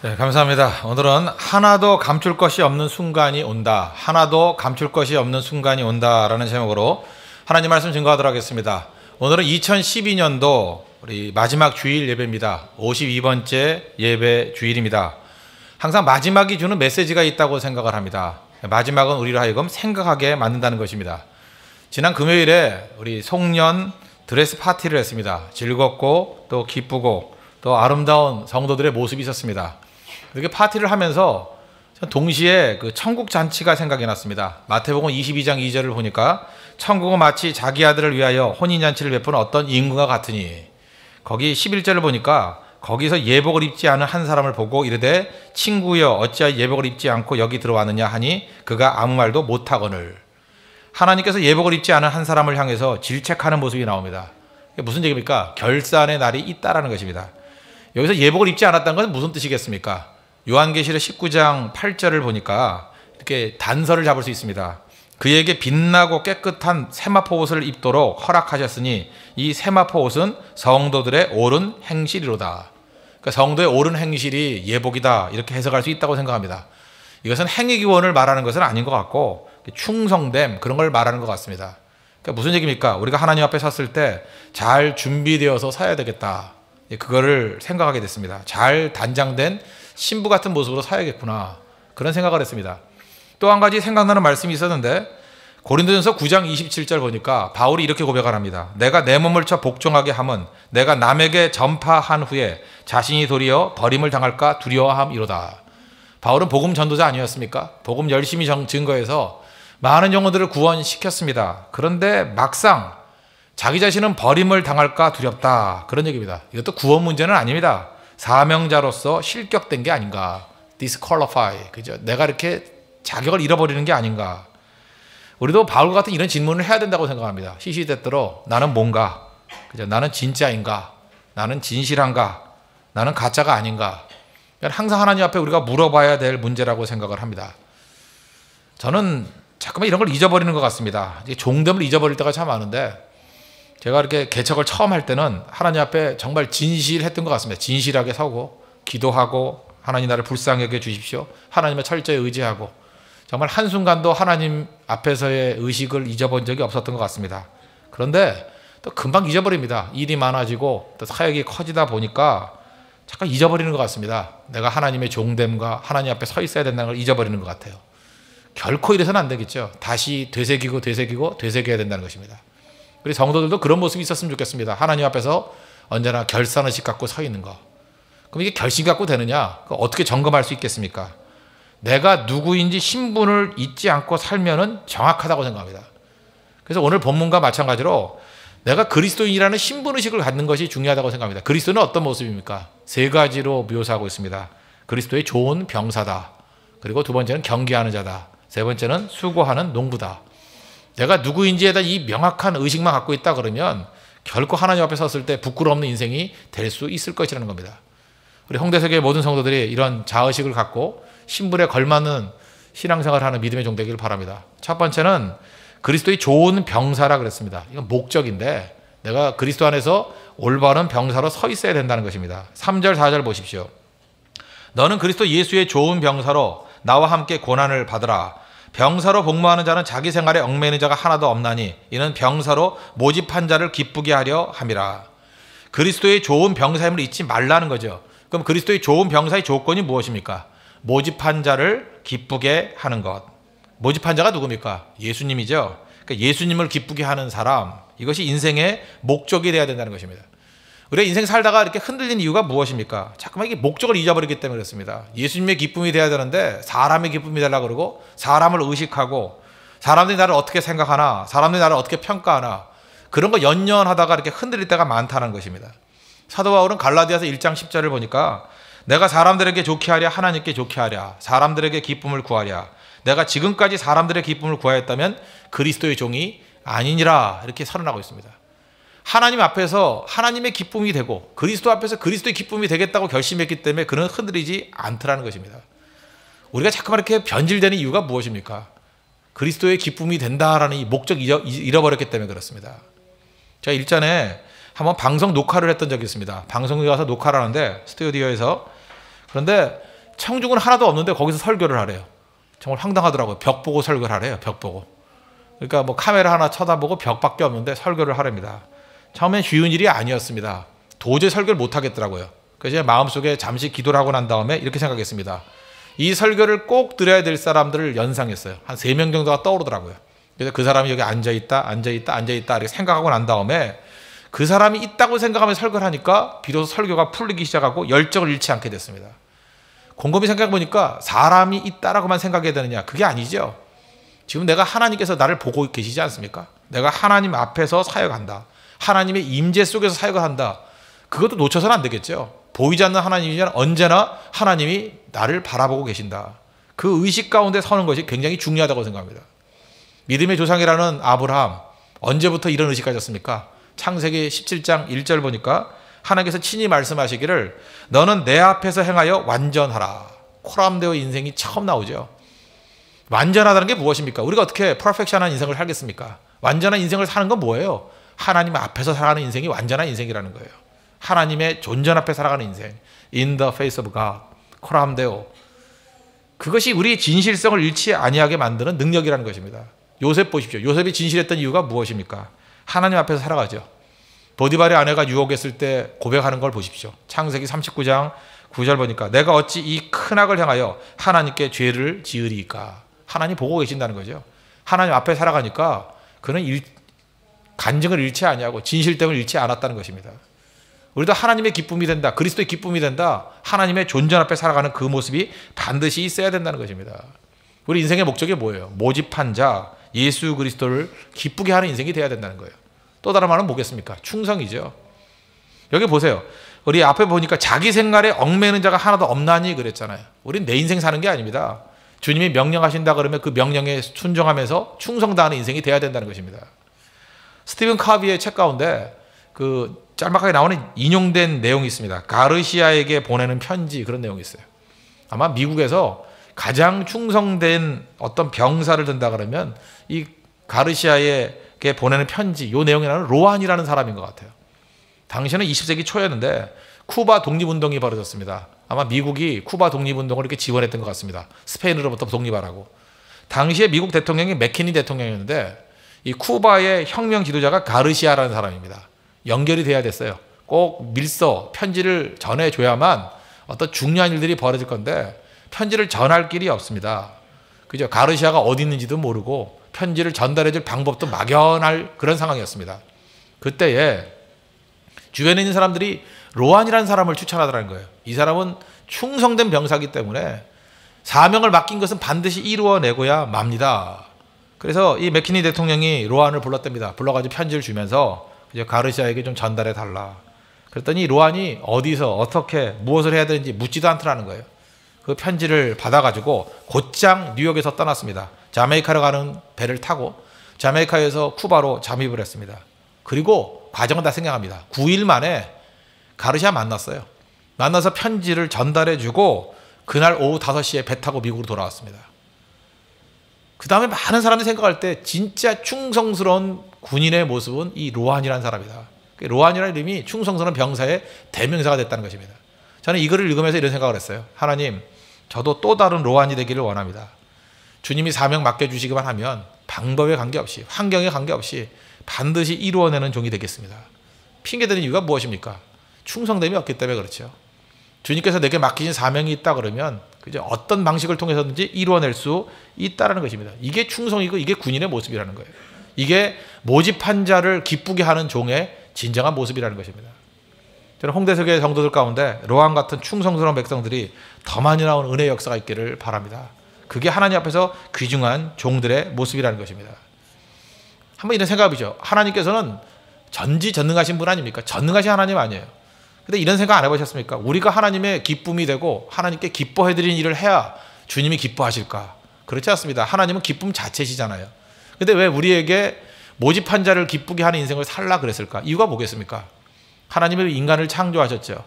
네, 감사합니다. 오늘은 하나도 감출 것이 없는 순간이 온다. 하나도 감출 것이 없는 순간이 온다라는 제목으로 하나님 말씀 증거하도록 하겠습니다. 오늘은 2012년도 우리 마지막 주일 예배입니다. 52번째 예배 주일입니다. 항상 마지막이 주는 메시지가 있다고 생각을 합니다. 마지막은 우리로 하여금 생각하게 만든다는 것입니다. 지난 금요일에 우리 송년 드레스 파티를 했습니다. 즐겁고 또 기쁘고 또 아름다운 성도들의 모습이 있었습니다. 이렇게 파티를 하면서 동시에 그 천국 잔치가 생각이 났습니다. 마태복음 22장 2절을 보니까 천국은 마치 자기 아들을 위하여 혼인잔치를 베푸는 어떤 임금과 같으니, 거기 11절을 보니까 거기서 예복을 입지 않은 한 사람을 보고 이르되 친구여 어찌하여 예복을 입지 않고 여기 들어왔느냐 하니 그가 아무 말도 못하거늘. 하나님께서 예복을 입지 않은 한 사람을 향해서 질책하는 모습이 나옵니다. 무슨 얘기입니까? 결산의 날이 있다라는 것입니다. 여기서 예복을 입지 않았다는 것은 무슨 뜻이겠습니까? 요한계시록 19장 8절을 보니까 이렇게 단서를 잡을 수 있습니다. 그에게 빛나고 깨끗한 세마포 옷을 입도록 허락하셨으니 이 세마포 옷은 성도들의 옳은 행실이로다. 그러니까 성도의 옳은 행실이 예복이다, 이렇게 해석할 수 있다고 생각합니다. 이것은 행위기원을 말하는 것은 아닌 것 같고 충성됨, 그런 걸 말하는 것 같습니다. 그러니까 무슨 얘기입니까? 우리가 하나님 앞에 섰을 때 잘 준비되어서 서야 되겠다, 그거를 생각하게 됐습니다. 잘 단장된 신부 같은 모습으로 서야겠구나, 그런 생각을 했습니다. 또 한 가지 생각나는 말씀이 있었는데 고린도전서 9장 27절 보니까 바울이 이렇게 고백을 합니다. 내가 내 몸을 쳐 복종하게 함은 내가 남에게 전파한 후에 자신이 도리어 버림을 당할까 두려워함이로다. 바울은 복음 전도자 아니었습니까? 복음 열심히 증거해서 많은 영혼들을 구원시켰습니다. 그런데 막상 자기 자신은 버림을 당할까 두렵다, 그런 얘기입니다. 이것도 구원 문제는 아닙니다. 사명자로서 실격된 게 아닌가, disqualify, 그죠? 내가 이렇게 자격을 잃어버리는 게 아닌가. 우리도 바울과 같은 이런 질문을 해야 된다고 생각합니다. 시시때때로 나는 뭔가, 그죠? 나는 진짜인가? 나는 진실한가? 나는 가짜가 아닌가? 항상 하나님 앞에 우리가 물어봐야 될 문제라고 생각을 합니다. 저는 자꾸만 이런 걸 잊어버리는 것 같습니다. 종됨을 잊어버릴 때가 참 많은데, 제가 이렇게 개척을 처음 할 때는 하나님 앞에 정말 진실했던 것 같습니다. 진실하게 서고 기도하고 하나님 나를 불쌍히 여겨 주십시오, 하나님의 철저히 의지하고, 정말 한순간도 하나님 앞에서의 의식을 잊어본 적이 없었던 것 같습니다. 그런데 또 금방 잊어버립니다. 일이 많아지고 또 사역이 커지다 보니까 잠깐 잊어버리는 것 같습니다. 내가 하나님의 종됨과 하나님 앞에 서 있어야 된다는 걸 잊어버리는 것 같아요. 결코 이래서는 안 되겠죠. 다시 되새겨야 된다는 것입니다. 우리 성도들도 그런 모습이 있었으면 좋겠습니다. 하나님 앞에서 언제나 결산의식 갖고 서 있는 거. 그럼 이게 결심 갖고 되느냐? 어떻게 점검할 수 있겠습니까? 내가 누구인지 신분을 잊지 않고 살면은 정확하다고 생각합니다. 그래서 오늘 본문과 마찬가지로 내가 그리스도인이라는 신분의식을 갖는 것이 중요하다고 생각합니다. 그리스도는 어떤 모습입니까? 세 가지로 묘사하고 있습니다. 그리스도의 좋은 병사다. 그리고 두 번째는 경계하는 자다. 세 번째는 수고하는 농부다. 내가 누구인지에 대한 이 명확한 의식만 갖고 있다 그러면 결코 하나님 앞에 섰을 때 부끄러움없는 인생이 될 수 있을 것이라는 겁니다. 우리 홍대석의 모든 성도들이 이런 자의식을 갖고 신분에 걸맞는 신앙생활을 하는 믿음의 종 되기를 바랍니다. 첫 번째는 그리스도의 좋은 병사라 그랬습니다. 이건 목적인데 내가 그리스도 안에서 올바른 병사로 서 있어야 된다는 것입니다. 3절 4절 보십시오. 너는 그리스도 예수의 좋은 병사로 나와 함께 고난을 받으라. 병사로 복무하는 자는 자기 생활에 얽매이는 자가 하나도 없나니 이는 병사로 모집한 자를 기쁘게 하려 함이라. 그리스도의 좋은 병사임을 잊지 말라는 거죠. 그럼 그리스도의 좋은 병사의 조건이 무엇입니까? 모집한 자를 기쁘게 하는 것. 모집한 자가 누굽니까? 예수님이죠. 그러니까 예수님을 기쁘게 하는 사람, 이것이 인생의 목적이 되어야 된다는 것입니다. 우리가 인생 살다가 이렇게 흔들린 이유가 무엇입니까? 자꾸만 이게 목적을 잊어버리기 때문에 그렇습니다. 예수님의 기쁨이 돼야 되는데 사람의 기쁨이 되려고 그러고, 사람을 의식하고, 사람들이 나를 어떻게 생각하나, 사람들이 나를 어떻게 평가하나, 그런 거 연연하다가 이렇게 흔들릴 때가 많다는 것입니다. 사도 바울은 갈라디아서 1장 10절을 보니까 내가 사람들에게 좋게 하랴 하나님께 좋게 하랴 사람들에게 기쁨을 구하랴 내가 지금까지 사람들의 기쁨을 구하였다면 그리스도의 종이 아니니라, 이렇게 선언하고 있습니다. 하나님 앞에서 하나님의 기쁨이 되고 그리스도 앞에서 그리스도의 기쁨이 되겠다고 결심했기 때문에 그는 흔들리지 않더라는 것입니다. 우리가 자꾸만 이렇게 변질되는 이유가 무엇입니까? 그리스도의 기쁨이 된다라는 이 목적 잃어버렸기 때문에 그렇습니다. 제가 일전에 한번 방송 녹화를 했던 적이 있습니다. 방송국에 가서 녹화를 하는데 스튜디오에서, 그런데 청중은 하나도 없는데 거기서 설교를 하래요. 정말 황당하더라고요. 벽 보고 설교를 하래요. 벽 보고. 그러니까 뭐 카메라 하나 쳐다보고 벽밖에 없는데 설교를 하랍니다. 처음엔 쉬운 일이 아니었습니다. 도저히 설교를 못 하겠더라고요. 그래서 제 마음속에 잠시 기도를 하고 난 다음에 이렇게 생각했습니다. 이 설교를 꼭 들어야 될 사람들을 연상했어요. 한 3명 정도가 떠오르더라고요. 그래서 그 사람이 여기 앉아있다 이렇게 생각하고 난 다음에 그 사람이 있다고 생각하면서 설교를 하니까 비로소 설교가 풀리기 시작하고 열정을 잃지 않게 됐습니다. 곰곰이 생각해보니까 사람이 있다라고만 생각해야 되느냐? 그게 아니죠. 지금 내가 하나님께서 나를 보고 계시지 않습니까? 내가 하나님 앞에서 사역한다. 하나님의 임재 속에서 사역을 한다. 그것도 놓쳐서는 안 되겠죠. 보이지 않는 하나님이지만 언제나 하나님이 나를 바라보고 계신다. 그 의식 가운데 서는 것이 굉장히 중요하다고 생각합니다. 믿음의 조상이라는 아브라함, 언제부터 이런 의식 가졌습니까? 창세기 17장 1절 보니까 하나님께서 친히 말씀하시기를 너는 내 앞에서 행하여 완전하라. 코람데오 인생이 처음 나오죠. 완전하다는 게 무엇입니까? 우리가 어떻게 퍼펙션한 인생을 살겠습니까? 완전한 인생을 사는 건 뭐예요? 하나님 앞에서 살아가는 인생이 완전한 인생이라는 거예요. 하나님의 존전 앞에 살아가는 인생. In the face of God. 코람데오. 그것이 우리의 진실성을 잃지 아니하게 만드는 능력이라는 것입니다. 요셉 보십시오. 요셉이 진실했던 이유가 무엇입니까? 하나님 앞에서 살아가죠. 보디발의 아내가 유혹했을 때 고백하는 걸 보십시오. 창세기 39장 9절 보니까 내가 어찌 이 큰 악을 향하여 하나님께 죄를 지으리까. 하나님 보고 계신다는 거죠. 하나님 앞에 살아가니까 그는 간증을 잃지 아니하고 진실됨을 잃지 않았다는 것입니다. 우리도 하나님의 기쁨이 된다. 그리스도의 기쁨이 된다. 하나님의 존전 앞에 살아가는 그 모습이 반드시 있어야 된다는 것입니다. 우리 인생의 목적이 뭐예요? 모집한 자 예수 그리스도를 기쁘게 하는 인생이 돼야 된다는 거예요. 또 다른 말은 뭐겠습니까? 충성이죠. 여기 보세요. 우리 앞에 보니까 자기 생활에 얽매이는 자가 하나도 없나니 그랬잖아요. 우린 내 인생 사는 게 아닙니다. 주님이 명령하신다 그러면 그 명령에 순종하면서 충성다하는 인생이 돼야 된다는 것입니다. 스티븐 카비의 책 가운데 그 짤막하게 나오는 인용된 내용이 있습니다. 가르시아에게 보내는 편지, 그런 내용이 있어요. 아마 미국에서 가장 충성된 어떤 병사를 든다 그러면 이 가르시아에게 보내는 편지, 이 내용이 나오는 로안이라는 사람인 것 같아요. 당시에는 20세기 초였는데 쿠바 독립운동이 벌어졌습니다. 아마 미국이 쿠바 독립운동을 이렇게 지원했던 것 같습니다. 스페인으로부터 독립하라고. 당시에 미국 대통령이 맥키니 대통령이었는데 이 쿠바의 혁명 지도자가 가르시아라는 사람입니다. 연결이 돼야 됐어요. 꼭 밀서, 편지를 전해줘야만 어떤 중요한 일들이 벌어질 건데 편지를 전할 길이 없습니다. 그죠? 가르시아가 어디 있는지도 모르고 편지를 전달해줄 방법도 막연할 그런 상황이었습니다. 그때에 주변에 있는 사람들이 로안이라는 사람을 추천하더라는 거예요. 이 사람은 충성된 병사이기 때문에 사명을 맡긴 것은 반드시 이루어내고야 맙니다. 그래서 이 맥키니 대통령이 로안을 불렀답니다. 불러가지고 편지를 주면서 이제 가르시아에게 좀 전달해 달라. 그랬더니 로안이 어디서 어떻게 무엇을 해야 되는지 묻지도 않더라는 거예요. 그 편지를 받아가지고 곧장 뉴욕에서 떠났습니다. 자메이카로 가는 배를 타고 자메이카에서 쿠바로 잠입을 했습니다. 그리고 과정은 다 생략합니다. 9일 만에 가르시아 만났어요. 만나서 편지를 전달해주고 그날 오후 5시에 배 타고 미국으로 돌아왔습니다. 그 다음에 많은 사람들이 생각할 때 진짜 충성스러운 군인의 모습은 이 로안이라는 사람이다. 로안이라는 이름이 충성스러운 병사의 대명사가 됐다는 것입니다. 저는 이 글을 읽으면서 이런 생각을 했어요. 하나님, 저도 또 다른 로안이 되기를 원합니다. 주님이 사명 맡겨주시기만 하면 방법에 관계없이, 환경에 관계없이 반드시 이루어내는 종이 되겠습니다. 핑계대는 이유가 무엇입니까? 충성됨이 없기 때문에 그렇죠. 주님께서 내게 맡기신 사명이 있다 그러면 그죠? 어떤 방식을 통해서든지 이루어낼 수 있다는 것입니다. 이게 충성이고 이게 군인의 모습이라는 거예요. 이게 모집한 자를 기쁘게 하는 종의 진정한 모습이라는 것입니다. 저는 홍대석의 성도들 가운데 로안 같은 충성스러운 백성들이 더 많이 나오는 은혜의 역사가 있기를 바랍니다. 그게 하나님 앞에서 귀중한 종들의 모습이라는 것입니다. 한번 이런 생각이죠. 하나님께서는 전지전능하신 분 아닙니까? 전능하신 하나님 아니에요. 근데 이런 생각 안 해보셨습니까? 우리가 하나님의 기쁨이 되고 하나님께 기뻐해드리는 일을 해야 주님이 기뻐하실까? 그렇지 않습니다. 하나님은 기쁨 자체시잖아요. 근데 왜 우리에게 모집한 자를 기쁘게 하는 인생을 살라 그랬을까? 이유가 뭐겠습니까? 하나님은 인간을 창조하셨죠.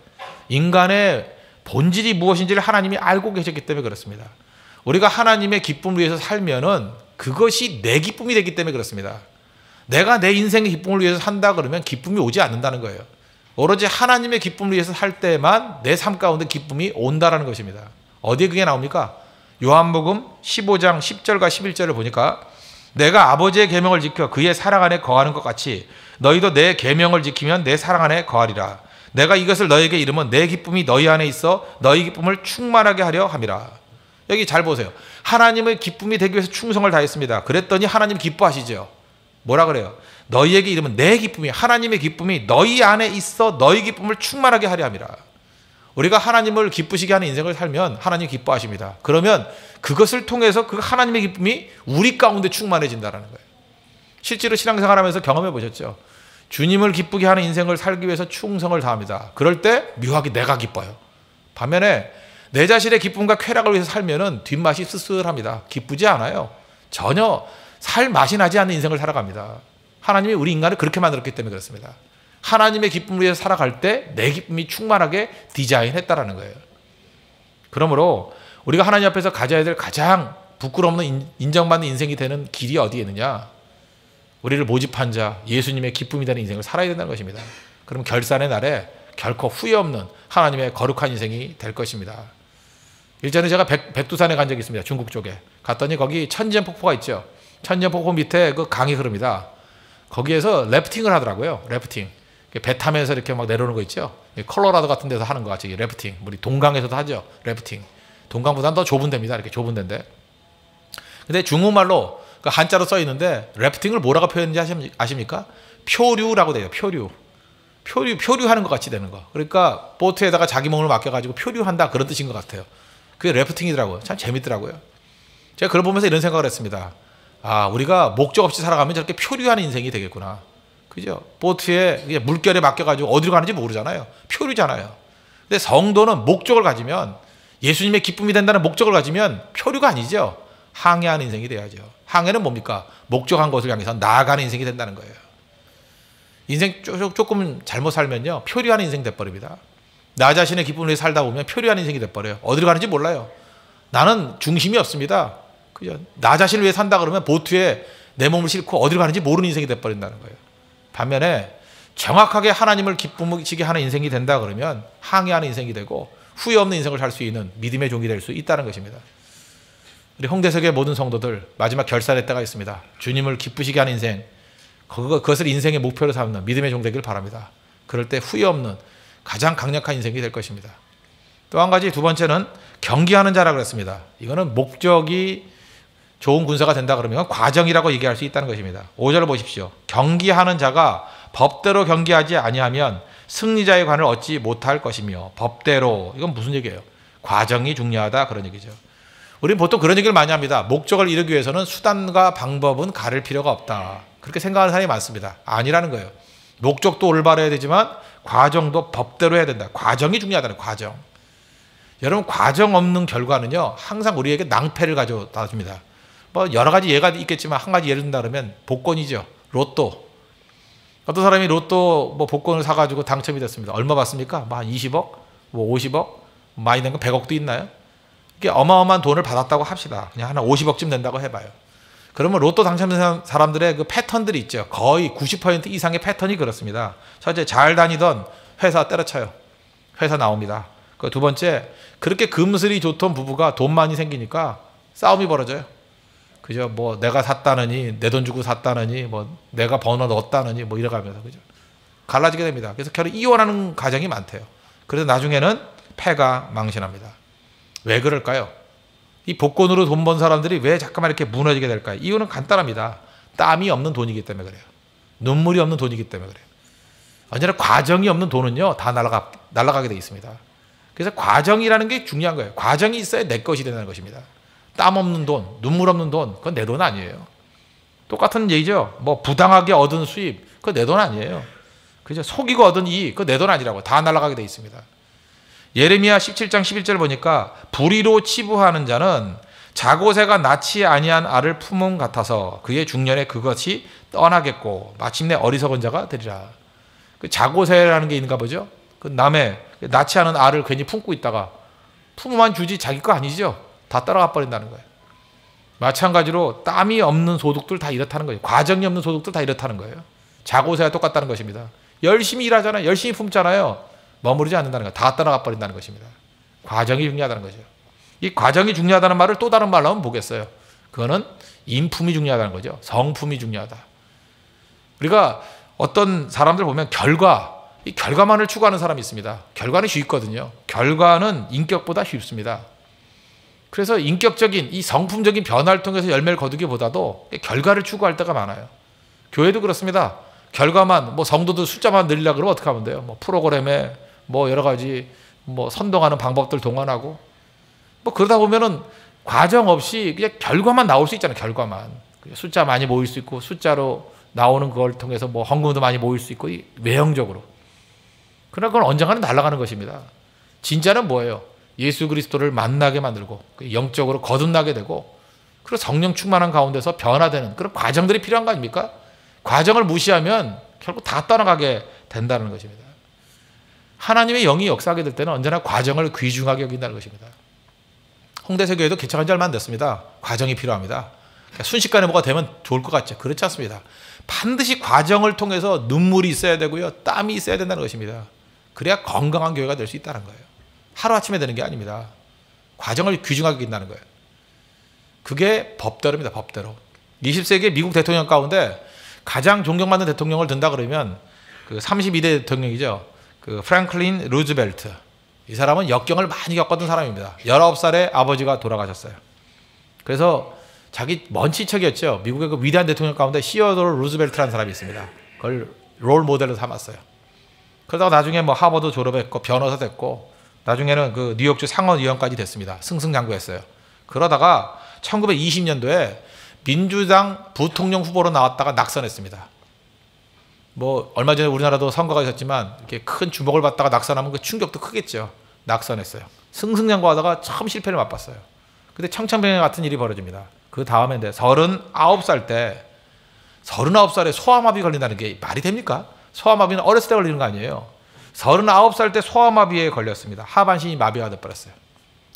인간의 본질이 무엇인지를 하나님이 알고 계셨기 때문에 그렇습니다. 우리가 하나님의 기쁨을 위해서 살면은 그것이 내 기쁨이 되기 때문에 그렇습니다. 내가 내 인생의 기쁨을 위해서 산다 그러면 기쁨이 오지 않는다는 거예요. 오로지 하나님의 기쁨을 위해서 살 때만 내 삶 가운데 기쁨이 온다라는 것입니다. 어디에 그게 나옵니까? 요한복음 15장 10절과 11절을 보니까 내가 아버지의 계명을 지켜 그의 사랑 안에 거하는 것 같이 너희도 내 계명을 지키면 내 사랑 안에 거하리라. 내가 이것을 너희에게 이르면 내 기쁨이 너희 안에 있어 너희 기쁨을 충만하게 하려 함이라. 여기 잘 보세요. 하나님의 기쁨이 되기 위해서 충성을 다했습니다. 그랬더니 하나님 기뻐하시죠. 뭐라 그래요? 너희에게 이르면 내 기쁨이, 하나님의 기쁨이 너희 안에 있어 너희 기쁨을 충만하게 하려 함이라. 우리가 하나님을 기쁘시게 하는 인생을 살면 하나님 기뻐하십니다. 그러면 그것을 통해서 그 하나님의 기쁨이 우리 가운데 충만해진다는 거예요. 실제로 신앙생활하면서 경험해 보셨죠? 주님을 기쁘게 하는 인생을 살기 위해서 충성을 다합니다. 그럴 때 묘하게 내가 기뻐요. 반면에 내 자신의 기쁨과 쾌락을 위해서 살면은 뒷맛이 쓸쓸합니다. 기쁘지 않아요. 전혀 살 맛이 나지 않는 인생을 살아갑니다. 하나님이 우리 인간을 그렇게 만들었기 때문에 그렇습니다. 하나님의 기쁨을 위해서 살아갈 때 내 기쁨이 충만하게 디자인했다라는 거예요. 그러므로 우리가 하나님 앞에서 가져야 될 가장 부끄러움은 인정받는 인생이 되는 길이 어디에 있느냐? 우리를 모집한 자, 예수님의 기쁨이 되는 인생을 살아야 된다는 것입니다. 그럼 결산의 날에 결코 후회 없는 하나님의 거룩한 인생이 될 것입니다. 일전에 제가 백두산에 간 적이 있습니다. 중국 쪽에. 갔더니 거기 천지연폭포가 있죠. 천지연폭포 밑에 그 강이 흐릅니다. 거기에서 래프팅을 하더라고요. 래프팅. 배 타면서 이렇게 막 내려오는 거 있죠. 컬러라도 같은 데서 하는 거 같이 래프팅. 우리 동강에서도 하죠. 래프팅. 동강보다는 더 좁은 데입니다. 이렇게 좁은 데인데. 근데 중국말로 그 한자로 써 있는데 래프팅을 뭐라고 표현했는지 아십니까? 표류라고 돼요. 표류. 표류하는 것 같이 되는 거. 그러니까 보트에다가 자기 몸을 맡겨가지고 표류한다 그런 뜻인 것 같아요. 그게 래프팅이더라고요. 참 재밌더라고요. 제가 그걸 보면서 이런 생각을 했습니다. 아, 우리가 목적 없이 살아가면 저렇게 표류하는 인생이 되겠구나. 그죠? 보트에 물결에 맡겨가지고 어디로 가는지 모르잖아요. 표류잖아요. 근데 성도는 목적을 가지면 예수님의 기쁨이 된다는 목적을 가지면 표류가 아니죠. 항해하는 인생이 돼야죠. 항해는 뭡니까? 목적한 것을 향해서 나아가는 인생이 된다는 거예요. 인생 조금 잘못 살면요. 표류하는 인생 돼버립니다. 나 자신의 기쁨을 위해 살다 보면 표류하는 인생이 돼버려요. 어디로 가는지 몰라요. 나는 중심이 없습니다. 그죠? 나 자신을 위해 산다 그러면 보트에 내 몸을 싣고 어디로 가는지 모르는 인생이 돼버린다는 거예요. 반면에 정확하게 하나님을 기쁘시게 하는 인생이 된다 그러면 항해하는 인생이 되고 후회 없는 인생을 살 수 있는 믿음의 종이 될 수 있다는 것입니다. 우리 홍대석의 모든 성도들 마지막 결산의 때가 있습니다. 주님을 기쁘시게 하는 인생, 그것을 인생의 목표로 삼는 믿음의 종 되길 바랍니다. 그럴 때 후회 없는 가장 강력한 인생이 될 것입니다. 또 한 가지, 두 번째는 경기하는 자라고 그랬습니다. 이거는 목적이 좋은 군사가 된다 그러면 과정이라고 얘기할 수 있다는 것입니다. 5절을 보십시오. 경기하는 자가 법대로 경기하지 아니하면 승리자의 관을 얻지 못할 것이며, 법대로, 이건 무슨 얘기예요? 과정이 중요하다 그런 얘기죠. 우리는 보통 그런 얘기를 많이 합니다. 목적을 이루기 위해서는 수단과 방법은 가릴 필요가 없다. 그렇게 생각하는 사람이 많습니다. 아니라는 거예요. 목적도 올바라야 되지만 과정도 법대로 해야 된다. 과정이 중요하다는 과정. 여러분, 과정 없는 결과는요, 항상 우리에게 낭패를 가져다 줍니다. 뭐 여러 가지 예가 있겠지만 한 가지 예를 든다 그러면 복권이죠. 로또. 어떤 사람이 로또 뭐 복권을 사가지고 당첨이 됐습니다. 얼마 받습니까? 뭐 한 20억? 뭐 50억? 많이 된 건 100억도 있나요? 이게 어마어마한 돈을 받았다고 합시다. 그냥 한 50억쯤 된다고 해봐요. 그러면 로또 당첨된 사람들의 그 패턴들이 있죠. 거의 90% 이상의 패턴이 그렇습니다. 첫째, 잘 다니던 회사 때려쳐요. 회사 나옵니다. 그 두 번째, 그렇게 금슬이 좋던 부부가 돈 많이 생기니까 싸움이 벌어져요. 그죠? 뭐 내가 샀다느니, 내 돈 주고 샀다느니, 뭐 내가 번호 넣었다느니, 뭐 이래가면서, 그죠? 갈라지게 됩니다. 그래서 결국 이혼하는 가정이 많대요. 그래서 나중에는 패가 망신합니다. 왜 그럴까요? 이 복권으로 돈 번 사람들이 왜 잠깐만 이렇게 무너지게 될까요? 이유는 간단합니다. 땀이 없는 돈이기 때문에 그래요. 눈물이 없는 돈이기 때문에 그래요. 언제나 과정이 없는 돈은요, 다 날아가게 돼 있습니다. 그래서 과정이라는 게 중요한 거예요. 과정이 있어야 내 것이 된다는 것입니다. 땀 없는 돈, 눈물 없는 돈, 그건 내 돈 아니에요. 똑같은 얘기죠. 뭐 부당하게 얻은 수입, 그건 내 돈 아니에요. 그죠? 속이고 얻은 이익, 그건 내 돈 아니라고. 다 날아가게 돼 있습니다. 예레미야 17장 11절 보니까 불의로 치부하는 자는 자고새가 낳지 아니한 알을 품음 같아서 그의 중년에 그것이 떠나겠고 마침내 어리석은 자가 되리라. 그 자고새라는 게 있는가 보죠. 그 남의 낳지 않은 알을 괜히 품고 있다가 품으만 주지 자기 거 아니죠. 다 따라가 버린다는 거예요. 마찬가지로 땀이 없는 소득들 다 이렇다는 거예요. 과정이 없는 소득들 다 이렇다는 거예요. 자고새와 똑같다는 것입니다. 열심히 일하잖아요. 열심히 품잖아요. 머무르지 않는다는 거, 다 따라가 버린다는 것입니다. 과정이 중요하다는 거죠. 이 과정이 중요하다는 말을 또 다른 말로 하면 뭐겠어요? 그거는 인품이 중요하다는 거죠. 성품이 중요하다. 우리가 어떤 사람들 보면 이 결과만을 추구하는 사람이 있습니다. 결과는 쉽거든요. 결과는 인격보다 쉽습니다. 그래서 인격적인 이 성품적인 변화를 통해서 열매를 거두기보다도 결과를 추구할 때가 많아요. 교회도 그렇습니다. 결과만, 성도들 숫자만 늘리려고 그러면 어떻게 하면 돼요? 프로그램에 여러 가지 선동하는 방법들 동원하고 그러다 보면은 과정 없이 그냥 결과만 나올 수 있잖아요. 결과만. 숫자 많이 모일 수 있고 숫자로 나오는 걸 통해서 헌금도 많이 모일 수 있고 외형적으로. 그러나 그건 언젠가는 날아가는 것입니다. 진짜는 뭐예요? 예수 그리스도를 만나게 만들고 영적으로 거듭나게 되고 그리고 성령 충만한 가운데서 변화되는 그런 과정들이 필요한 거 아닙니까? 과정을 무시하면 결국 다 떠나가게 된다는 것입니다. 하나님의 영이 역사하게 될 때는 언제나 과정을 귀중하게 여긴다는 것입니다. 홍대세 교회도 개척한 지 얼마 안 됐습니다. 과정이 필요합니다. 순식간에 뭐가 되면 좋을 것 같죠. 그렇지 않습니다. 반드시 과정을 통해서 눈물이 있어야 되고요. 땀이 있어야 된다는 것입니다. 그래야 건강한 교회가 될 수 있다는 거예요. 하루아침에 되는 게 아닙니다. 과정을 귀중하게 여긴다는 거예요. 그게 법대로입니다. 법대로. 20세기 미국 대통령 가운데 가장 존경받는 대통령을 든다 그러면 그 32대 대통령이죠. 그 프랭클린 루즈벨트. 이 사람은 역경을 많이 겪었던 사람입니다. 19살에 아버지가 돌아가셨어요. 그래서 자기 먼 친척이었죠. 미국의 그 위대한 대통령 가운데 시어도르 루즈벨트라는 사람이 있습니다. 그걸 롤 모델로 삼았어요. 그러다가 나중에 하버드 졸업했고 변호사 됐고 나중에는 그 뉴욕주 상원의원까지 됐습니다. 승승장구했어요. 그러다가 1920년도에 민주당 부통령 후보로 나왔다가 낙선했습니다. 얼마 전에 우리나라도 선거가 있었지만 이렇게 큰 주목을 받다가 낙선하면 그 충격도 크겠죠. 낙선했어요. 승승장구하다가 참 실패를 맛봤어요. 근데 청천벽력 같은 일이 벌어집니다. 그 다음에 39살에 소아마비 걸린다는 게 말이 됩니까? 소아마비는 어렸을 때 걸리는 거 아니에요. 39살 때 소아마비에 걸렸습니다. 하반신이 마비가 돼버렸어요.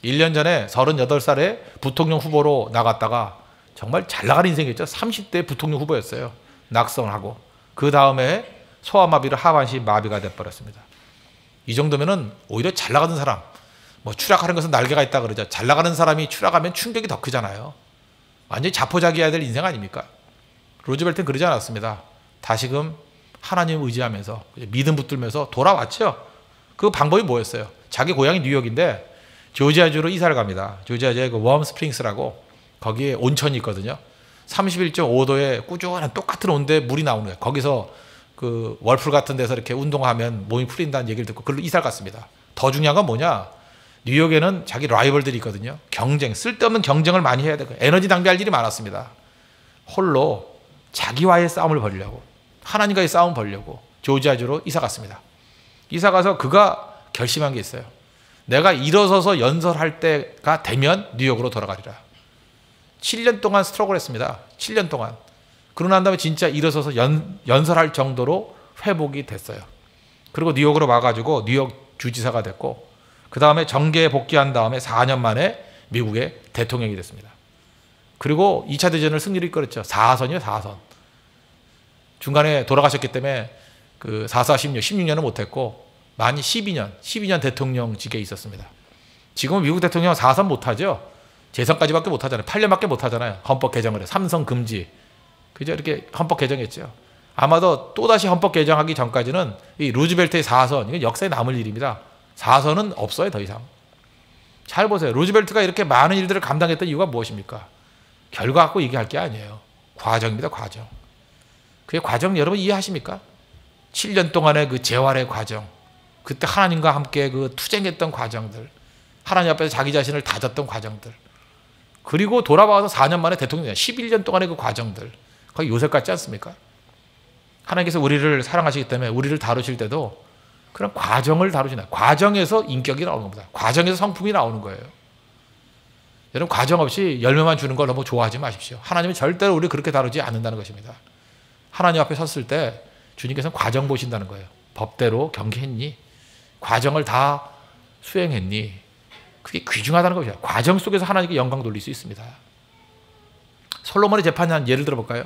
1년 전에 38살에 부통령 후보로 나갔다가 정말 잘 나가는 인생이었죠. 30대 부통령 후보였어요. 낙선하고 그 다음에 소아마비로 하반신 마비가 돼버렸습니다. 이 정도면은 오히려 잘 나가는 사람, 추락하는 것은 날개가 있다 그러죠. 잘 나가는 사람이 추락하면 충격이 더 크잖아요. 완전히 자포자기해야 될 인생 아닙니까? 루즈벨트는 그러지 않았습니다. 다시금 하나님을 의지하면서 믿음 붙들면서 돌아왔죠. 그 방법이 뭐였어요? 자기 고향이 뉴욕인데 조지아주로 이사를 갑니다. 조지아주에 그 웜 스프링스라고 거기에 온천이 있거든요. 31.5도의 꾸준한 똑같은 온도에 물이 나오는 거예요. 거기서 그 월풀 같은 데서 이렇게 운동하면 몸이 풀린다는 얘기를 듣고 그걸로 이사를 갔습니다. 더 중요한 건 뭐냐? 뉴욕에는 자기 라이벌들이 있거든요. 쓸데없는 경쟁을 많이 해야 되고 에너지 낭비할 일이 많았습니다. 홀로 자기와의 싸움을 벌이려고 하나님과의 싸움을 벌이려고 조지아주로 이사 갔습니다. 이사 가서 그가 결심한 게 있어요. 내가 일어서서 연설할 때가 되면 뉴욕으로 돌아가리라. 7년 동안 스트러글 했습니다. 7년 동안. 그러고 난 다음에 진짜 일어서서 연설할 정도로 회복이 됐어요. 그리고 뉴욕으로 와가지고 뉴욕 주지사가 됐고 그 다음에 정계에 복귀한 다음에 4년 만에 미국의 대통령이 됐습니다. 그리고 2차 대전을 승리로 이끌었죠. 4선이요, 4선. 중간에 돌아가셨기 때문에 그 4, 16년은 못했고 많이 12년 대통령직에 있었습니다. 지금은 미국 대통령 4선 못하죠. 재선까지밖에 못하잖아요. 8년밖에 못하잖아요. 헌법 개정을 해. 3선 금지. 그죠? 이렇게 헌법 개정했죠. 아마도 또다시 헌법 개정하기 전까지는 이 루즈벨트의 4선, 이건 역사에 남을 일입니다. 4선은 없어요, 더 이상. 잘 보세요. 루즈벨트가 이렇게 많은 일들을 감당했던 이유가 무엇입니까? 결과 갖고 얘기할 게 아니에요. 과정입니다, 과정. 그 과정 여러분 이해하십니까? 7년 동안의 그 재활의 과정. 그때 하나님과 함께 그 투쟁했던 과정들. 하나님 앞에서 자기 자신을 다졌던 과정들. 그리고 돌아와서 4년 만에 대통령, 11년 동안의 그 과정들. 거의 요셉 같지 않습니까? 하나님께서 우리를 사랑하시기 때문에 우리를 다루실 때도 그런 과정을 다루시나. 과정에서 인격이 나오는 겁니다. 과정에서 성품이 나오는 거예요. 여러분 과정 없이 열매만 주는 걸 너무 좋아하지 마십시오. 하나님은 절대로 우리를 그렇게 다루지 않는다는 것입니다. 하나님 앞에 섰을 때 주님께서는 과정 보신다는 거예요. 법대로 경계했니? 과정을 다 수행했니? 그게 귀중하다는 것이야. 과정 속에서 하나님께 영광 돌릴 수 있습니다. 솔로몬의 재판이 한 예를 들어볼까요?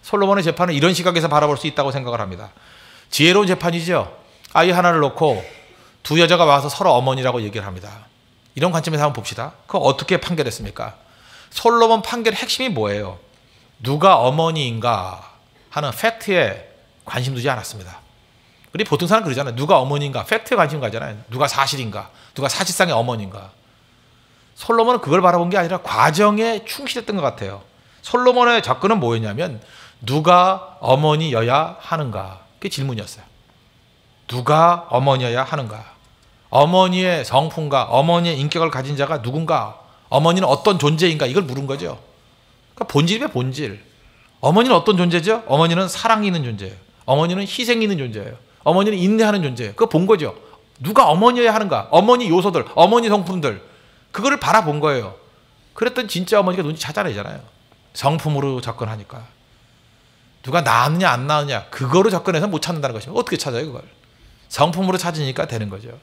솔로몬의 재판은 이런 시각에서 바라볼 수 있다고 생각을 합니다. 지혜로운 재판이죠. 아이 하나를 놓고 두 여자가 와서 서로 어머니라고 얘기를 합니다. 이런 관점에서 한번 봅시다. 그거 어떻게 판결했습니까? 솔로몬 판결의 핵심이 뭐예요? 누가 어머니인가 하는 팩트에 관심 두지 않았습니다. 우리 보통 사람 그러잖아요. 누가 어머니인가? 팩트에 관심 가잖아요. 누가 사실인가? 누가 사실상의 어머니인가? 솔로몬은 그걸 바라본 게 아니라 과정에 충실했던 것 같아요. 솔로몬의 접근은 뭐였냐면 누가 어머니여야 하는가? 그게 질문이었어요. 누가 어머니여야 하는가? 어머니의 성품과 어머니의 인격을 가진 자가 누군가? 어머니는 어떤 존재인가? 이걸 물은 거죠. 그러니까 본질이에요, 본질. 어머니는 어떤 존재죠? 어머니는 사랑이 있는 존재예요. 어머니는 희생이 있는 존재예요. 어머니는 인내하는 존재예요. 그거 본 거죠. 누가 어머니여야 하는가? 어머니 요소들, 어머니 성품들, 그거를 바라본 거예요. 그랬더니 진짜 어머니가 눈치 찾아내잖아요. 성품으로 접근하니까. 누가 낳았느냐 안 낳았느냐 그거로 접근해서 못 찾는다는 것이죠. 어떻게 찾아요 그걸? 성품으로 찾으니까 되는 거죠.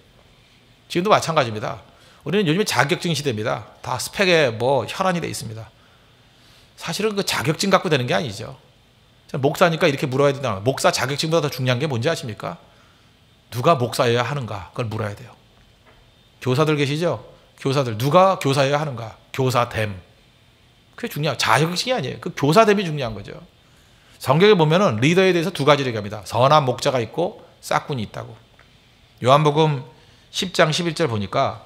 지금도 마찬가지입니다. 우리는 요즘에 자격증 시대입니다. 다 스펙에 뭐 혈안이 돼 있습니다. 사실은 그 자격증 갖고 되는 게 아니죠. 목사니까 이렇게 물어야 된다. 목사 자격증보다 더 중요한 게 뭔지 아십니까? 누가 목사여야 하는가? 그걸 물어야 돼요. 교사들 계시죠? 교사들 누가 교사여야 하는가? 교사됨. 그게 중요해요. 자격증이 아니에요. 그 교사됨이 중요한 거죠. 성경에 보면은 리더에 대해서 두 가지를 얘기합니다. 선한 목자가 있고 싹군이 있다고. 요한복음 10장 11절 보니까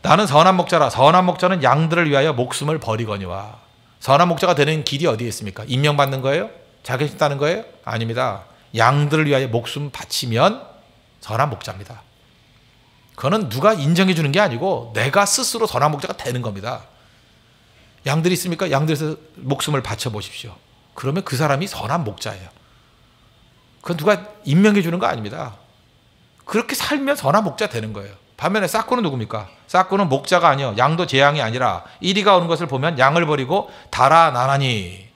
나는 선한 목자라. 선한 목자는 양들을 위하여 목숨을 버리거니와. 선한 목자가 되는 길이 어디에 있습니까? 임명받는 거예요? 자격증 따는 거예요? 아닙니다. 양들을 위하여 목숨 바치면 선한 목자입니다. 그거는 누가 인정해 주는 게 아니고 내가 스스로 선한 목자가 되는 겁니다. 양들이 있습니까? 양들에서 목숨을 바쳐 보십시오. 그러면 그 사람이 선한 목자예요. 그건 누가 임명해 주는 거 아닙니다. 그렇게 살면 선한 목자 되는 거예요. 반면에 싹군은 누굽니까? 싹군은 목자가 아니요 양도 재앙이 아니라 이리가 오는 것을 보면 양을 버리고 달아나나니.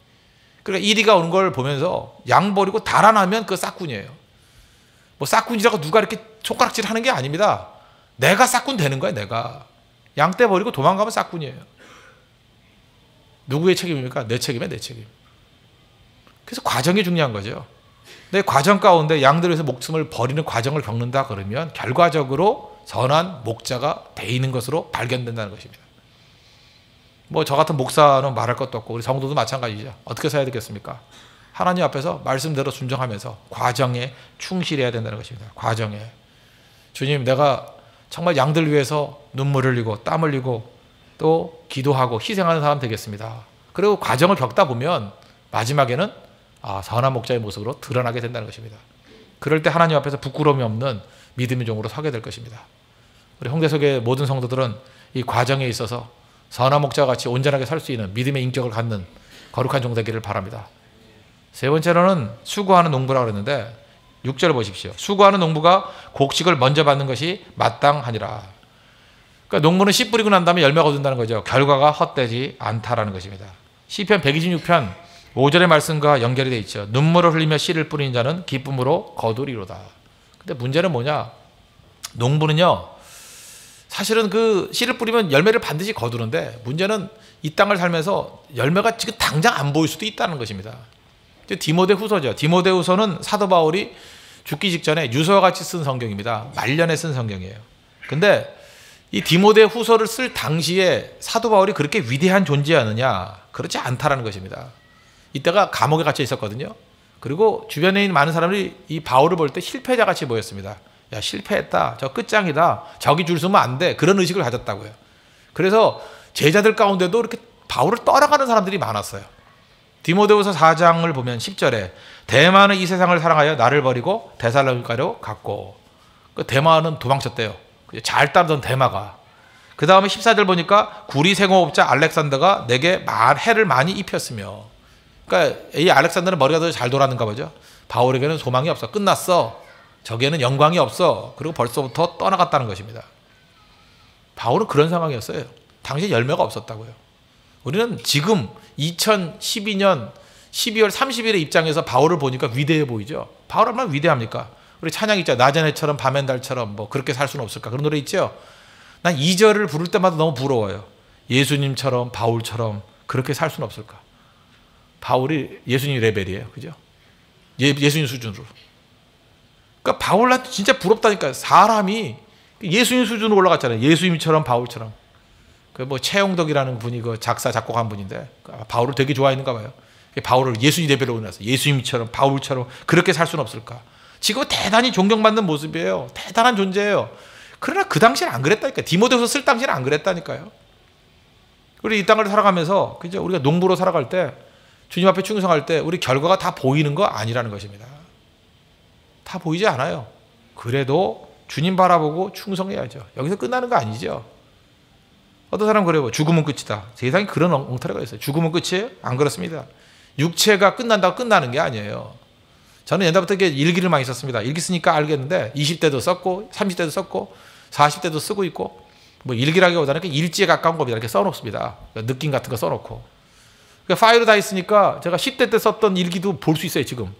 그러니까 이리가 오는 걸 보면서 양 버리고 달아나면 그 싹군이에요. 뭐 싹군이라고 누가 이렇게 손가락질 하는 게 아닙니다. 내가 싹군 되는 거예요. 내가 양떼 버리고 도망가면 싹군이에요. 누구의 책임입니까? 내 책임이에요. 내 책임. 그래서 과정이 중요한 거죠. 내 과정 가운데 양들에서 목숨을 버리는 과정을 겪는다 그러면 결과적으로 선한 목자가 돼 있는 것으로 발견된다는 것입니다. 뭐 저 같은 목사는 말할 것도 없고 우리 성도도 마찬가지죠. 어떻게 살아야 되겠습니까? 하나님 앞에서 말씀대로 순종하면서 과정에 충실해야 된다는 것입니다. 과정에. 주님, 내가 정말 양들 위해서 눈물 흘리고 땀 흘리고 또 기도하고 희생하는 사람 되겠습니다. 그리고 과정을 겪다 보면 마지막에는 선한 목자의 모습으로 드러나게 된다는 것입니다. 그럴 때 하나님 앞에서 부끄러움이 없는 믿음의 종으로 서게 될 것입니다. 우리 홍대석의 모든 성도들은 이 과정에 있어서 선한 목자와 같이 온전하게 살 수 있는 믿음의 인격을 갖는 거룩한 종 되기를 바랍니다. 세 번째로는 수고하는 농부라고 그랬는데 6절 보십시오. 수고하는 농부가 곡식을 먼저 받는 것이 마땅하니라. 그러니까 농부는 씨 뿌리고 난 다음에 열매가 얻는다는 거죠. 결과가 헛되지 않다라는 것입니다. 시편 126편 5절의 말씀과 연결이 되어 있죠. 눈물을 흘리며 씨를 뿌리는 자는 기쁨으로 거두리로다. 근데 문제는 뭐냐? 농부는요, 사실은 그 씨를 뿌리면 열매를 반드시 거두는데 문제는 이 땅을 살면서 열매가 지금 당장 안 보일 수도 있다는 것입니다. 디모데후서죠. 디모데후서는 사도 바울이 죽기 직전에 유서와 같이 쓴 성경입니다. 말년에 쓴 성경이에요. 근데 이 디모데후서를 쓸 당시에 사도 바울이 그렇게 위대한 존재였느냐? 그렇지 않다라는 것입니다. 이때가 감옥에 갇혀 있었거든요. 그리고 주변에 있는 많은 사람들이 이 바울을 볼 때 실패자 같이 보였습니다. 야, 실패했다. 저 끝장이다. 저기 줄 서면 안 돼. 그런 의식을 가졌다고요. 그래서 제자들 가운데도 이렇게 바울을 떠나가는 사람들이 많았어요. 디모데후서 4장을 보면 10절에 대만은 이 세상을 사랑하여 나를 버리고 데살로니가로 갔고, 그 대만은 도망쳤대요. 잘 따르던 대마가. 그 다음에 14절 보니까 구리 생업자 알렉산더가 내게 해를 많이 입혔으며, 그러니까 이 알렉산더는 머리가 더 잘 돌았는가 보죠. 바울에게는 소망이 없어. 끝났어. 저기에는 영광이 없어. 그리고 벌써부터 떠나갔다는 것입니다. 바울은 그런 상황이었어요. 당시 열매가 없었다고요. 우리는 지금 2012년 12월 30일의 입장에서 바울을 보니까 위대해 보이죠. 바울 얼마나 위대합니까? 우리 찬양 있죠. 낮은 해처럼 밤엔 달처럼 뭐 그렇게 살 수는 없을까? 그런 노래 있죠. 난 2절을 부를 때마다 너무 부러워요. 예수님처럼 바울처럼 그렇게 살 수는 없을까? 바울이 예수님 레벨이에요. 그죠? 예수님 수준으로. 그러니까 바울한테 진짜 부럽다니까요. 사람이 예수님 수준으로 올라갔잖아요. 예수님처럼 바울처럼. 그 뭐 최용덕이라는 분이 그 작사 작곡한 분인데 바울을 되게 좋아했는가 봐요. 바울을 예수님 대표로 올려서 예수님처럼 바울처럼 그렇게 살 수는 없을까. 지금 대단히 존경받는 모습이에요. 대단한 존재예요. 그러나 그 당시에는 안 그랬다니까요. 디모데후서 쓸 당시에는 안 그랬다니까요. 우리 이 땅을 살아가면서 그죠? 우리가 농부로 살아갈 때 주님 앞에 충성할 때 우리 결과가 다 보이는 거 아니라는 것입니다. 다 보이지 않아요. 그래도 주님 바라보고 충성해야죠. 여기서 끝나는 거 아니죠. 어떤 사람은 그래요. 죽으면 끝이다. 세상에 그런 엉터리가 있어요. 죽으면 끝이에요? 안 그렇습니다. 육체가 끝난다고 끝나는 게 아니에요. 저는 옛날부터 일기를 많이 썼습니다. 일기 쓰니까 알겠는데 20대도 썼고 30대도 썼고 40대도 쓰고 있고 뭐 일기라기보다는 일지에 가까운 겁니다. 이렇게 써놓습니다. 느낌 같은 거 써놓고. 그러니까 파일로 다 있으니까 제가 10대 때 썼던 일기도 볼 수 있어요. 지금.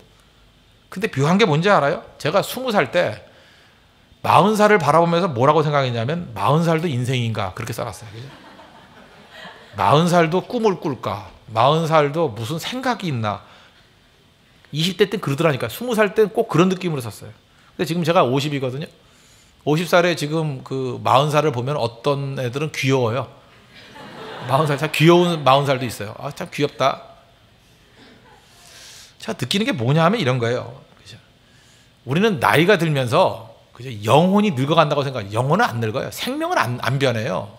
근데 묘한 게 뭔지 알아요? 제가 20살 때 40살을 바라보면서 뭐라고 생각했냐면 40살도 인생인가 그렇게 써놨어요. 40살도 꿈을 꿀까? 40살도 무슨 생각이 있나? 20대 때 그러더라니까. 20살 때 꼭 그런 느낌으로 썼어요. 근데 지금 제가 50이거든요. 50살에 지금 그 40살을 보면 어떤 애들은 귀여워요. 40살, 참 귀여운 40살도 있어요. 아, 참 귀엽다. 제가 느끼는 게 뭐냐 하면 이런 거예요. 그죠? 우리는 나이가 들면서 그죠? 영혼이 늙어간다고 생각해요. 영혼은 안 늙어요. 생명은 안 변해요.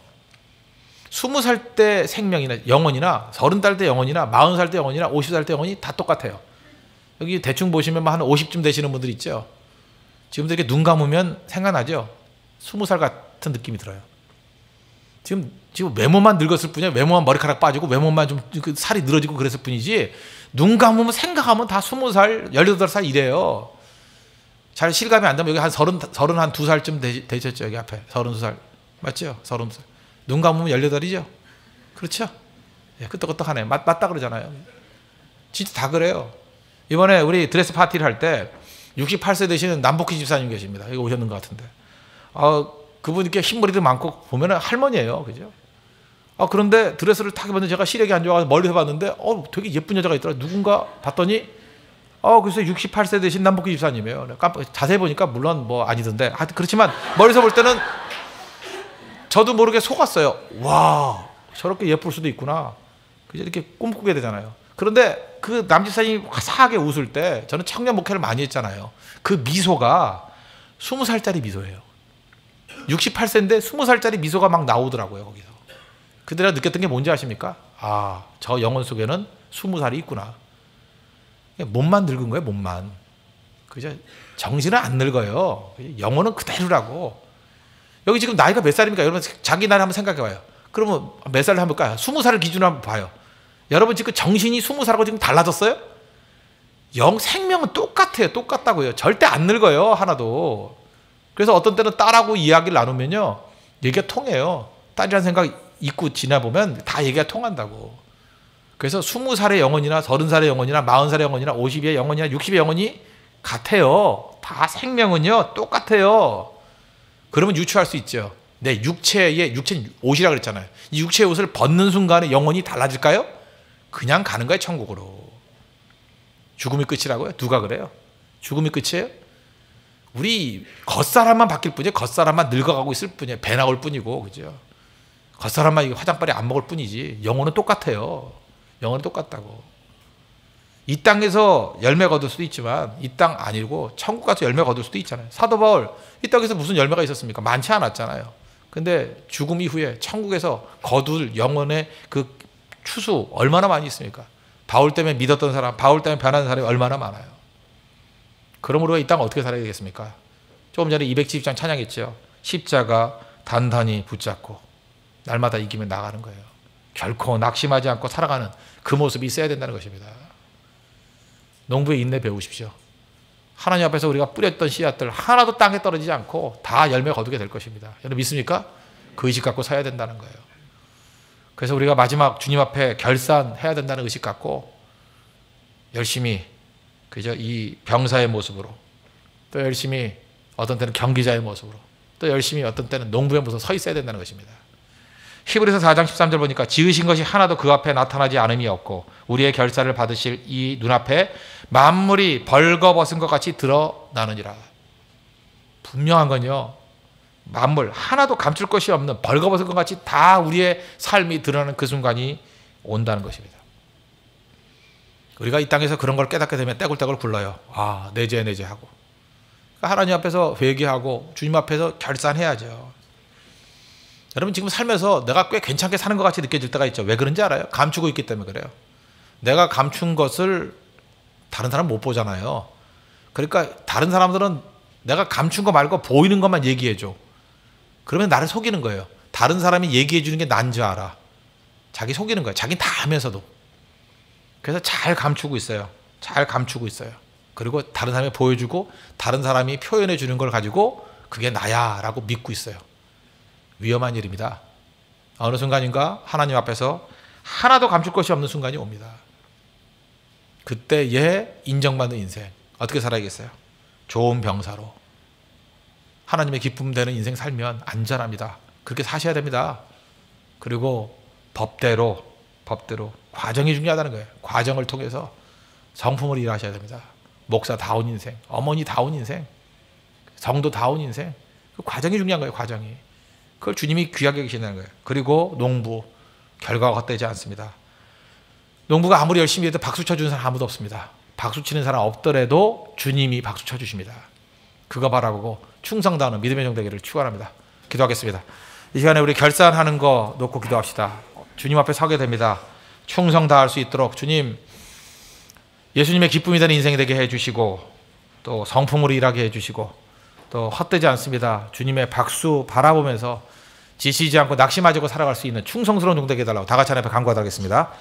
20살 때 생명이나 영혼이나 30살 때 영혼이나 40살 때 영혼이나 50살 때 영혼이 다 똑같아요. 여기 대충 보시면 한 50쯤 되시는 분들 있죠. 지금도 이렇게 눈 감으면 생각나죠. 20살 같은 느낌이 들어요. 지금 외모만 늙었을 뿐이야. 외모만 머리카락 빠지고 외모만 좀 살이 늘어지고 그랬을 뿐이지 눈 감으면 생각하면 다 20살, 18살 이래요. 잘 실감이 안 되면 여기 한 32살쯤 되셨죠. 여기 앞에 32살 맞죠? 32살. 눈 감으면 18이죠. 그렇죠? 예, 끄떡끄떡하네. 맞다 그러잖아요. 진짜 다 그래요. 이번에 우리 드레스 파티를 할 때 68세 되시는 남복희 집사님 계십니다. 여기 오셨는 것 같은데. 그분 이렇게 흰머리도 많고 보면 할머니예요. 그죠? 그런데 드레스를 딱 입었는데 제가 시력이 안 좋아서 멀리서 봤는데 되게 예쁜 여자가 있더라. 누군가 봤더니 그래서 68세 되신 남복희 집사님이에요. 자세히 보니까 물론 뭐 아니던데. 그렇지만 멀리서 볼 때는 저도 모르게 속았어요. 와, 저렇게 예쁠 수도 있구나. 그죠? 이렇게 꿈꾸게 되잖아요. 그런데 그 남집사님이 화사하게 웃을 때 저는 청년 목회를 많이 했잖아요. 그 미소가 20살짜리 미소예요. 68세인데 20살짜리 미소가 막 나오더라고요. 거기서. 그때 내가 느꼈던 게 뭔지 아십니까? 저 영혼 속에는 20살이 있구나. 몸만 늙은 거예요. 몸만. 그죠? 정신은 안 늙어요. 영혼은 그대로라고. 여기 지금 나이가 몇 살입니까? 여러분 자기 나이 한번 생각해 봐요. 그러면 몇 살을 한번 볼까요? 20살을 기준으로 한번 봐요. 여러분 지금 정신이 20살하고 지금 달라졌어요? 생명은 똑같아요. 똑같다고요. 절대 안 늙어요. 하나도. 그래서 어떤 때는 딸하고 이야기를 나누면요. 얘기가 통해요. 딸이라는 생각 잊고 지나보면 다 얘기가 통한다고. 그래서 20살의 영혼이나 30살의 영혼이나 40살의 영혼이나 50의 영혼이나 60의 영혼이 같아요. 다 생명은요. 똑같아요. 그러면 유추할 수 있죠. 내 육체는 옷이라 그랬잖아요. 이 육체의 옷을 벗는 순간에 영혼이 달라질까요? 그냥 가는 거예요. 천국으로. 죽음이 끝이라고요? 누가 그래요? 죽음이 끝이에요? 우리 겉사람만 바뀔 뿐이에요. 겉사람만 늙어가고 있을 뿐이에요. 배 나올 뿐이고, 그죠? 겉사람만 화장빨이 안 먹을 뿐이지. 영혼은 똑같아요. 영혼은 똑같다고. 이 땅에서 열매 거둘 수도 있지만 이 땅 아니고 천국 가서 열매 거둘 수도 있잖아요. 사도 바울 이 땅에서 무슨 열매가 있었습니까? 많지 않았잖아요. 근데 죽음 이후에 천국에서 거둘 영혼의 그 추수 얼마나 많이 있습니까? 바울 때문에 믿었던 사람, 바울 때문에 변하는 사람이 얼마나 많아요. 그러므로 이 땅 어떻게 살아야 되겠습니까? 조금 전에 270장 찬양했죠. 십자가 단단히 붙잡고 날마다 이기며 나가는 거예요. 결코 낙심하지 않고 살아가는 그 모습이 있어야 된다는 것입니다. 농부의 인내 배우십시오. 하나님 앞에서 우리가 뿌렸던 씨앗들 하나도 땅에 떨어지지 않고 다 열매 거두게 될 것입니다. 여러분 믿습니까? 그 의식 갖고 서야 된다는 거예요. 그래서 우리가 마지막 주님 앞에 결산해야 된다는 의식 갖고 열심히 그저 이 병사의 모습으로 또 열심히 어떤 때는 경기자의 모습으로 또 열심히 어떤 때는 농부의 모습으로 서 있어야 된다는 것입니다. 히브리서 4장 13절 보니까 지으신 것이 하나도 그 앞에 나타나지 않음이 없고 우리의 결사를 받으실 이 눈앞에 만물이 벌거벗은 것 같이 드러나느니라. 분명한 건요. 만물 하나도 감출 것이 없는 벌거벗은 것 같이 다 우리의 삶이 드러나는 그 순간이 온다는 것입니다. 우리가 이 땅에서 그런 걸 깨닫게 되면 떼굴떼굴 굴러요. 아, 내재 하고. 그러니까 하나님 앞에서 회개하고 주님 앞에서 결산해야죠. 여러분 지금 살면서 내가 꽤 괜찮게 사는 것 같이 느껴질 때가 있죠. 왜 그런지 알아요? 감추고 있기 때문에 그래요. 내가 감춘 것을 다른 사람 못 보잖아요. 그러니까 다른 사람들은 내가 감춘 거 말고 보이는 것만 얘기해줘. 그러면 나를 속이는 거예요. 다른 사람이 얘기해 주는 게 난 줄 알아. 자기 속이는 거예요. 자기는 다 하면서도. 그래서 잘 감추고 있어요. 잘 감추고 있어요. 그리고 다른 사람이 보여주고 다른 사람이 표현해 주는 걸 가지고 그게 나야 라고 믿고 있어요. 위험한 일입니다. 어느 순간인가 하나님 앞에서 하나도 감출 것이 없는 순간이 옵니다. 그때에 인정받는 인생 어떻게 살아야겠어요? 좋은 병사로 하나님의 기쁨 되는 인생 살면 안전합니다. 그렇게 사셔야 됩니다. 그리고 법대로 과정이 중요하다는 거예요. 과정을 통해서 성품을 일하셔야 됩니다. 목사다운 인생, 어머니다운 인생, 성도다운 인생. 그 과정이 중요한 거예요. 과정이. 그걸 주님이 귀하게 계신다는 거예요. 그리고 농부 결과가 헛되지 않습니다. 농부가 아무리 열심히 해도 박수 쳐주는 사람 아무도 없습니다. 박수 치는 사람 없더라도 주님이 박수 쳐주십니다. 그거 바라보고 충성다하는 믿음의 종 되기를 축원합니다. 기도하겠습니다. 이 시간에 우리 결산하는 거 놓고 기도합시다. 주님 앞에 서게 됩니다. 충성 다할 수 있도록 주님 예수님의 기쁨이 되는 인생이 되게 해주시고 또 성품으로 일하게 해주시고 또 헛되지 않습니다. 주님의 박수 바라보면서 지치지 않고 낙심하지 않고 살아갈 수 있는 충성스러운 종 되게 해달라고 다 같이 하나님 앞에 간구하도록 하겠습니다.